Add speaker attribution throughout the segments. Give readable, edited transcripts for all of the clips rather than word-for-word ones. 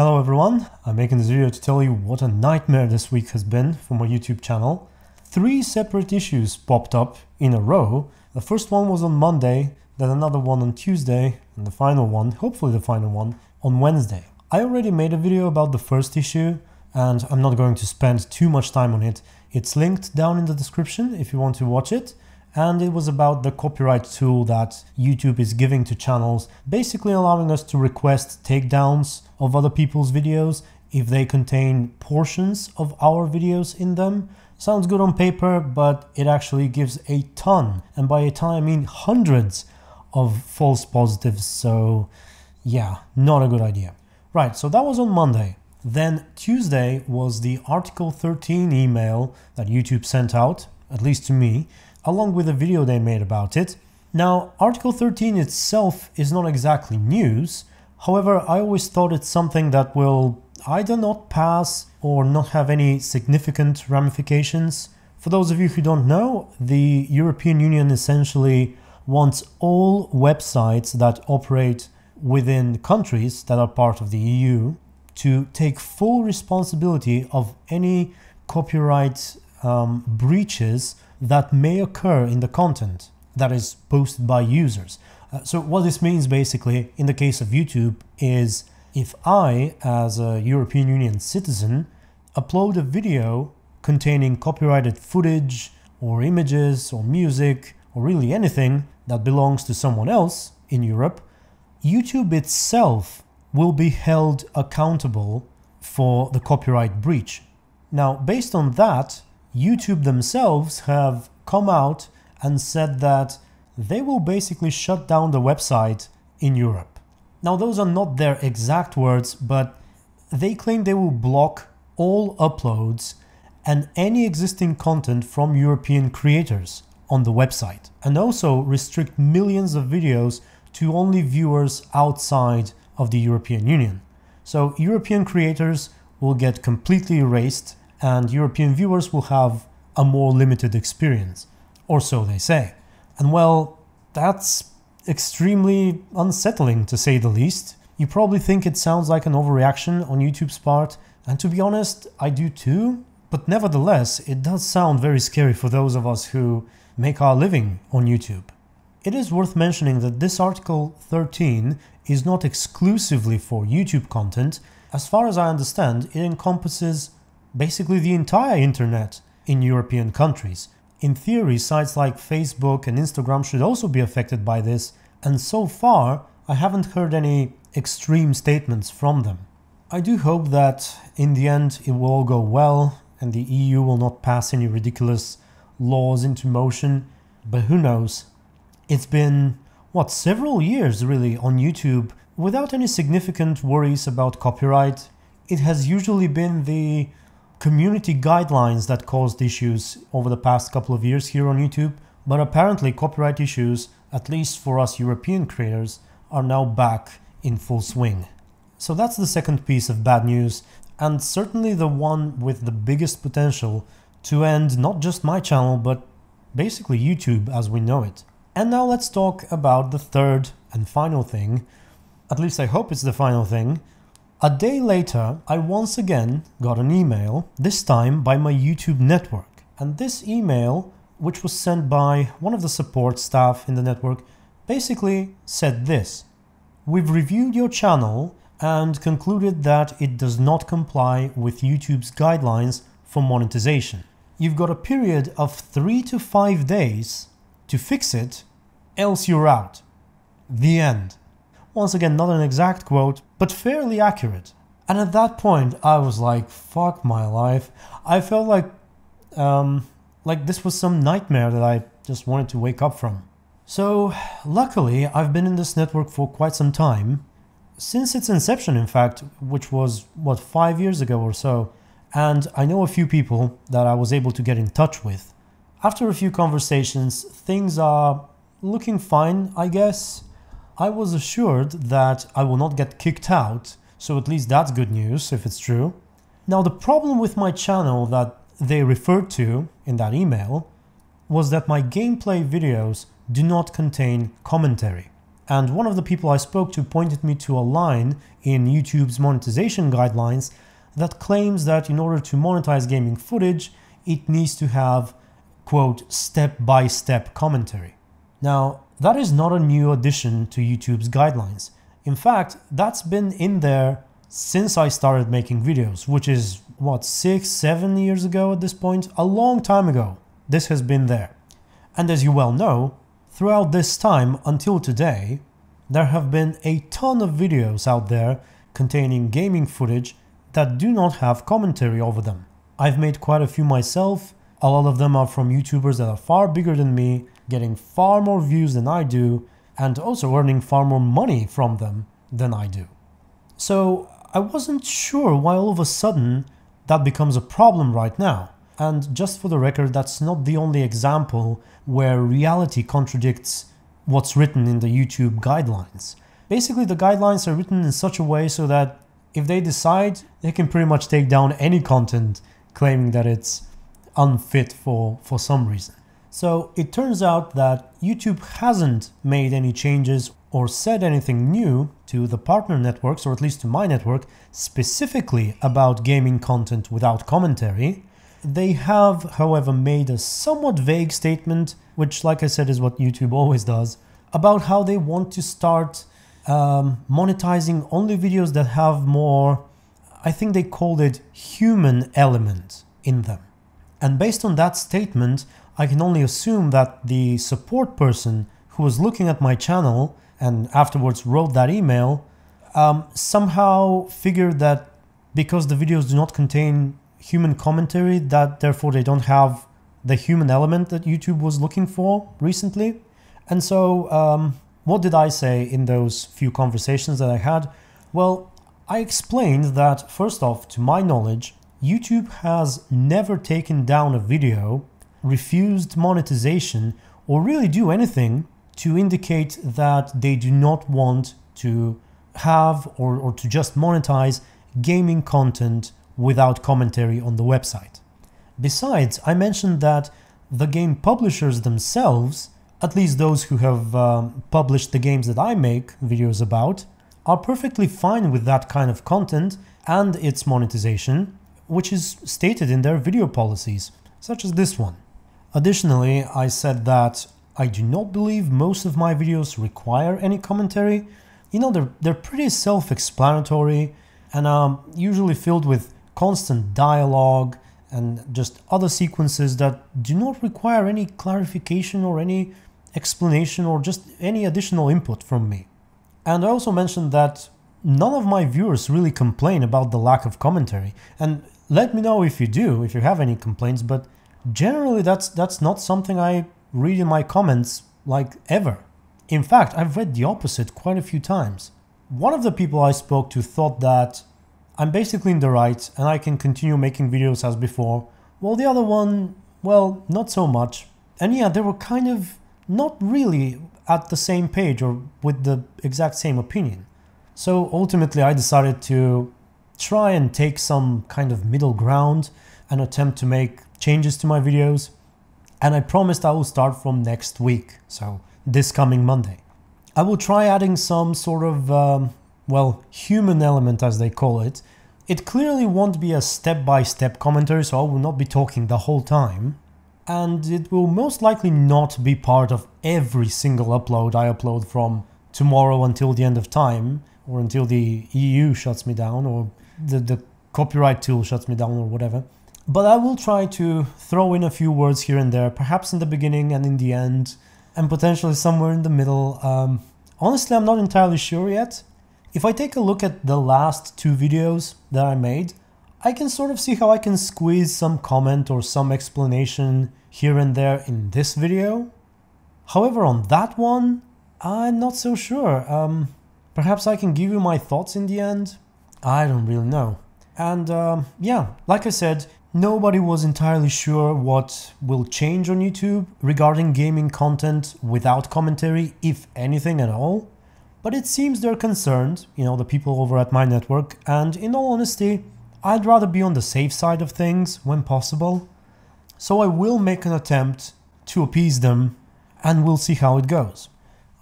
Speaker 1: Hello everyone, I'm making this video to tell you what a nightmare this week has been for my YouTube channel. 3 separate issues popped up in a row. The first one was on Monday, then another one on Tuesday, and the final one, hopefully the final one, on Wednesday. I already made a video about the first issue, and I'm not going to spend too much time on it. It's linked down in the description if you want to watch it. And it was about the copyright tool that YouTube is giving to channels, basically allowing us to request takedowns of other people's videos if they contain portions of our videos in them. Sounds good on paper, but it actually gives a ton, and by a ton I mean hundreds of false positives, so yeah, not a good idea. Right, so that was on Monday. Then Tuesday was the Article 13 email that YouTube sent out, at least to me, along with a video they made about it. Now, Article 13 itself is not exactly news. However, I always thought it's something that will either not pass or not have any significant ramifications. For those of you who don't know, the European Union essentially wants all websites that operate within countries that are part of the EU to take full responsibility of any copyright breaches that may occur in the content that is posted by users. So what this means basically in the case of YouTube is if I, as a European Union citizen, upload a video containing copyrighted footage or images or music or really anything that belongs to someone else in Europe, YouTube itself will be held accountable for the copyright breach. Now, based on that, YouTube themselves have come out and said that they will basically shut down the website in Europe. Now, those are not their exact words, but they claim they will block all uploads and any existing content from European creators on the website, and also restrict millions of videos to only viewers outside of the European Union. So European creators will get completely erased and European viewers will have a more limited experience, or so they say. And well, that's extremely unsettling to say the least. You probably think it sounds like an overreaction on YouTube's part, and to be honest, I do too, but nevertheless, it does sound very scary for those of us who make our living on YouTube. It is worth mentioning that this Article 13 is not exclusively for YouTube content. As far as I understand, it encompasses basically the entire internet in European countries. In theory, sites like Facebook and Instagram should also be affected by this, and so far I haven't heard any extreme statements from them. I do hope that in the end it will all go well and the EU will not pass any ridiculous laws into motion, but who knows. It's been, several years really on YouTube without any significant worries about copyright. It has usually been the community guidelines that caused issues over the past couple of years here on YouTube, but apparently copyright issues, at least for us European creators, are now back in full swing. So that's the second piece of bad news, and certainly the one with the biggest potential to end not just my channel, but basically YouTube as we know it. And now let's talk about the third and final thing, at least I hope it's the final thing. A day later, I once again got an email, this time by my YouTube network. And this email, which was sent by one of the support staff in the network, basically said this: "We've reviewed your channel and concluded that it does not comply with YouTube's guidelines for monetization. You've got a period of 3 to 5 days to fix it, else you're out. The end." Once again, not an exact quote, but fairly accurate. And at that point, I was like, fuck my life. I felt like this was some nightmare that I just wanted to wake up from. So, luckily, I've been in this network for quite some time. Since its inception, in fact, which was, 5 years ago or so. And I know a few people that I was able to get in touch with. After a few conversations, things are looking fine, I guess. I was assured that I will not get kicked out, so at least that's good news if it's true. Now, the problem with my channel that they referred to in that email was that my gameplay videos do not contain commentary. and one of the people I spoke to pointed me to a line in YouTube's monetization guidelines that claims that in order to monetize gaming footage, it needs to have, quote, step-by-step commentary. Now, that is not a new addition to YouTube's guidelines. In fact, that's been in there since I started making videos, which is, what, 6-7 years ago at this point? A long time ago. This has been there. And as you well know, throughout this time until today, there have been a ton of videos out there containing gaming footage that do not have commentary over them. I've made quite a few myself. A lot of them are from YouTubers that are far bigger than me, getting far more views than I do, and also earning far more money from them than I do. So I wasn't sure why all of a sudden that becomes a problem right now. And just for the record, that's not the only example where reality contradicts what's written in the YouTube guidelines. Basically, the guidelines are written in such a way so that if they decide, they can pretty much take down any content claiming that it's unfit for some reason. So it turns out that YouTube hasn't made any changes or said anything new to the partner networks, or at least to my network, specifically about gaming content without commentary. They have, however, made a somewhat vague statement, which, like I said, is what YouTube always does, about how they want to start monetizing only videos that have more, I think they called it, human element in them. And based on that statement, I can only assume that the support person who was looking at my channel and afterwards wrote that email somehow figured that because the videos do not contain human commentary, that therefore they don't have the human element that YouTube was looking for recently. And so what did I say in those few conversations that I had? Well, I explained that, first off, to my knowledge, YouTube has never taken down a video, refused monetization, or really do anything to indicate that they do not want to have or to just monetize gaming content without commentary on the website. Besides, I mentioned that the game publishers themselves, at least those who have published the games that I make videos about, are perfectly fine with that kind of content and its monetization, which is stated in their video policies, such as this one. Additionally, I said that I do not believe most of my videos require any commentary. You know, they're pretty self-explanatory and are usually filled with constant dialogue and just other sequences that do not require any clarification or any explanation or just any additional input from me. And I also mentioned that none of my viewers really complain about the lack of commentary. And let me know if you do, if you have any complaints, but generally that's not something I read in my comments like ever. In fact, I've read the opposite quite a few times. One of the people I spoke to thought that I'm basically in the right and I can continue making videos as before, while the other one, well, not so much. And yeah, they were kind of not really at the same page or with the exact same opinion. So ultimately I decided to try and take some kind of middle ground and attempt to make changes to my videos. And I promised I will start from next week, so this coming Monday. I will try adding some sort of, well, human element as they call it. It clearly won't be a step-by-step commentary, so I will not be talking the whole time. And it will most likely not be part of every single upload I upload from tomorrow until the end of time, or until the EU shuts me down, or the copyright tool shuts me down, or whatever. But I will try to throw in a few words here and there, perhaps in the beginning and in the end, and potentially somewhere in the middle. Honestly, I'm not entirely sure yet. If I take a look at the last two videos that I made, I can sort of see how I can squeeze some comment or some explanation here and there in this video. However, on that one, I'm not so sure. Perhaps I can give you my thoughts in the end? I don't really know. And yeah, like I said, nobody was entirely sure what will change on YouTube regarding gaming content without commentary, if anything at all. But it seems they're concerned, you know, the people over at my network, and in all honesty, I'd rather be on the safe side of things when possible. So I will make an attempt to appease them, and we'll see how it goes.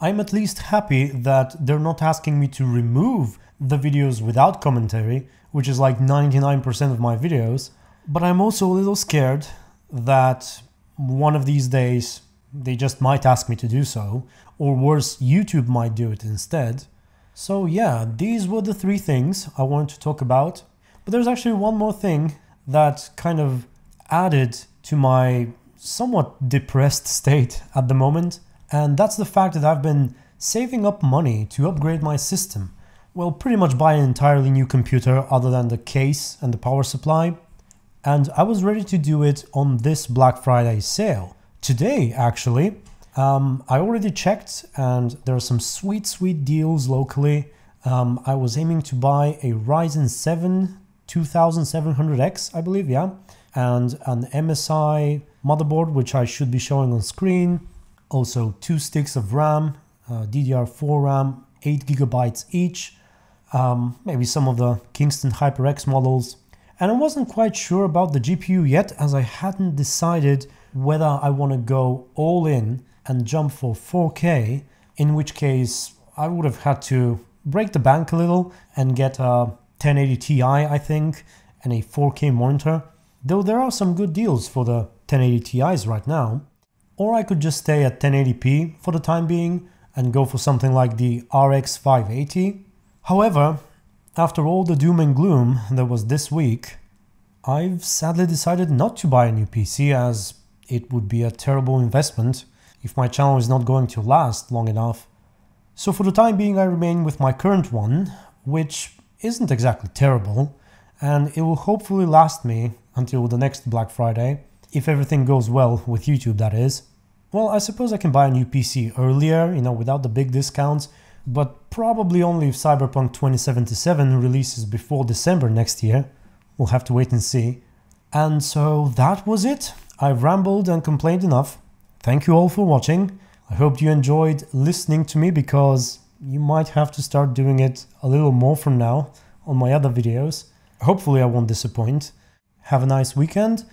Speaker 1: I'm at least happy that they're not asking me to remove the videos without commentary, which is like 99% of my videos. But I'm also a little scared that one of these days they just might ask me to do so, or worse, YouTube might do it instead. So yeah, these were the three things I wanted to talk about. But there's actually one more thing that kind of added to my somewhat depressed state at the moment, and that's the fact that I've been saving up money to upgrade my system. Well, pretty much buy an entirely new computer other than the case and the power supply. And I was ready to do it on this Black Friday sale. Today, actually. I already checked and there are some sweet deals locally. I was aiming to buy a Ryzen 7 2700X, I believe, yeah. And an MSI motherboard, which I should be showing on screen. Also 2 sticks of RAM, DDR4 RAM, 8 gigabytes each. Maybe some of the Kingston HyperX models. And I wasn't quite sure about the GPU yet, as I hadn't decided whether I want to go all in and jump for 4K, in which case I would have had to break the bank a little and get a 1080 Ti, I think, and a 4K monitor, though there are some good deals for the 1080 Ti's right now. Or I could just stay at 1080p for the time being and go for something like the RX 580. However, after all the doom and gloom there was this week, I've sadly decided not to buy a new PC, as it would be a terrible investment if my channel is not going to last long enough. So for the time being I remain with my current one, which isn't exactly terrible, and it will hopefully last me until the next Black Friday, if everything goes well with YouTube, that is. Well, I suppose I can buy a new PC earlier, without the big discounts, but probably only if Cyberpunk 2077 releases before December next year. We'll have to wait and see. And so that was it. I've rambled and complained enough. Thank you all for watching. I hope you enjoyed listening to me, because you might have to start doing it a little more from now on my other videos. Hopefully I won't disappoint. Have a nice weekend,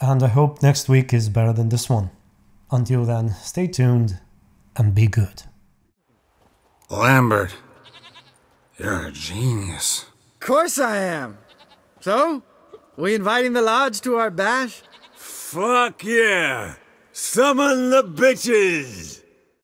Speaker 1: and I hope next week is better than this one. Until then, stay tuned and be good.
Speaker 2: Lambert, you're a genius.
Speaker 3: Of course I am. So, we inviting the lodge to our bash?
Speaker 2: Fuck yeah! Summon the bitches!